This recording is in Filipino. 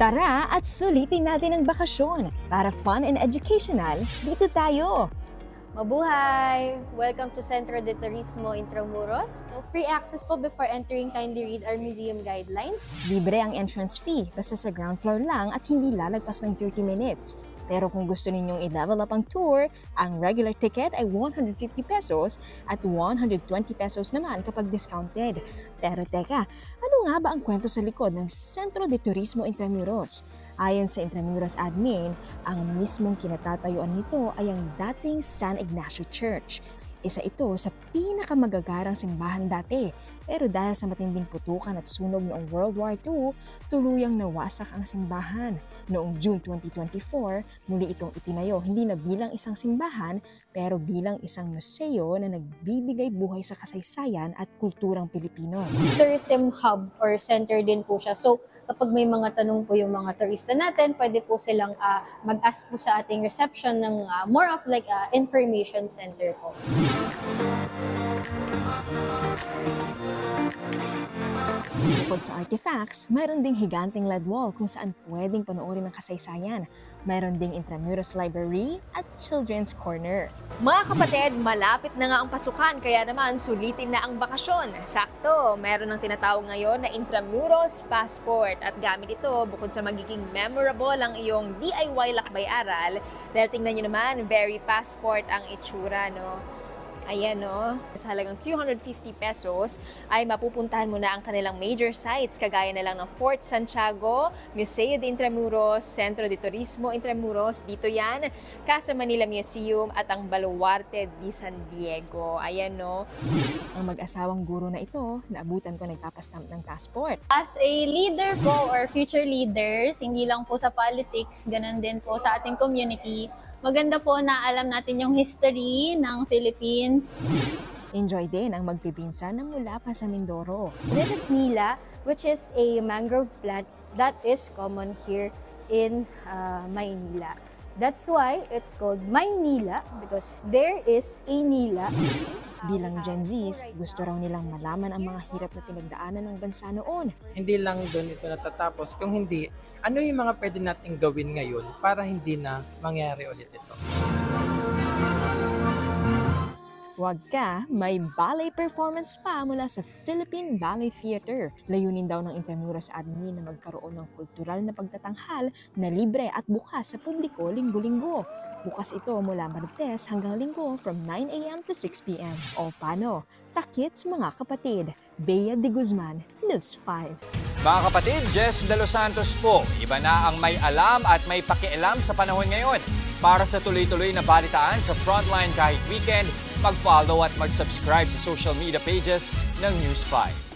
Tara at sulitin natin ang bakasyon. Para fun and educational, dito tayo! Mabuhay! Welcome to Centro de Turismo Intramuros. So, free access po before entering. Kindly read our museum guidelines. Libre ang entrance fee, basta sa ground floor lang at hindi lalagpas ng 30 minutes. Pero kung gusto ninyong i-level up ang tour, ang regular ticket ay 150 pesos at 120 pesos naman kapag discounted. Pero teka, ano nga ba ang kwento sa likod ng Centro de Turismo Intramuros? Ayon sa Intramuros admin, ang mismong kinatatayuan nito ay ang dating San Ignacio Church. Isa ito sa pinakamagagarang simbahan dati. Pero dahil sa matinding putukan at sunog noong World War II, tuluyang nawasak ang simbahan. Noong June 2024, muli itong itinayo hindi na bilang isang simbahan, pero bilang isang museo na nagbibigay buhay sa kasaysayan at kulturang Pilipino. Tourism hub or center din po siya. So, kapag may mga tanong po yung mga turista natin, pwede po silang mag-ask po sa ating reception ng more of like information center po. Bukod sa artifacts, mayroon ding higanting LED wall kung saan pwedeng panoorin ng kasaysayan. Mayroon ding Intramuros Library at Children's Corner. Mga kapatid, malapit na nga ang pasukan kaya naman sulitin na ang bakasyon. Sakto, meron ng tinatawag ngayon na Intramuros Passport at gamit ito bukod sa magiging memorable ang iyong DIY lakbay-aral dahil tingnan nyo naman, very passport ang itsura, no? Ayan, no? Sa halagang 350 pesos ay mapupuntahan mo na ang kanilang major sites kagaya na lang ng Fort Santiago, Museo de Intramuros, Centro de Turismo Intramuros, dito yan, Casa Manila Museum at ang Baluarte de San Diego. Ayan, no? Ang mag-asawang guro na ito, naabutan ko nagpapastamp ng passport. As a leader po or future leaders, hindi lang po sa politics, ganun din po sa ating community, maganda po na alam natin yung history ng Philippines. Enjoy din ang magpipinsan na mula pa sa Mindoro. This is Nila, which is a mangrove plant that is common here in Maynila. That's why it's called Maynila because there is a Nila. Bilang Gen Zs, gusto raw nilang malaman ang mga hirap na pinagdaanan ng bansa noon. Hindi lang doon ito natatapos, kung hindi, ano yung mga pwede nating gawin ngayon para hindi na mangyari ulit ito? Huwag ka, may ballet performance pa mula sa Philippine Ballet Theater. Layunin daw ng Intramuros admin na magkaroon ng kultural na pagtatanghal na libre at bukas sa publiko linggo-linggo. Bukas ito mula Martes hanggang Linggo from 9 a.m. to 6 p.m. O paano? Takits mga kapatid. Bea de Guzman, News 5. Mga kapatid, Jess De Los Santos po. Iba na ang may alam at may pakialam sa panahon ngayon. Para sa tuloy-tuloy na balitaan sa Frontline kahit weekend, mag-follow at mag-subscribe sa social media pages ng News 5.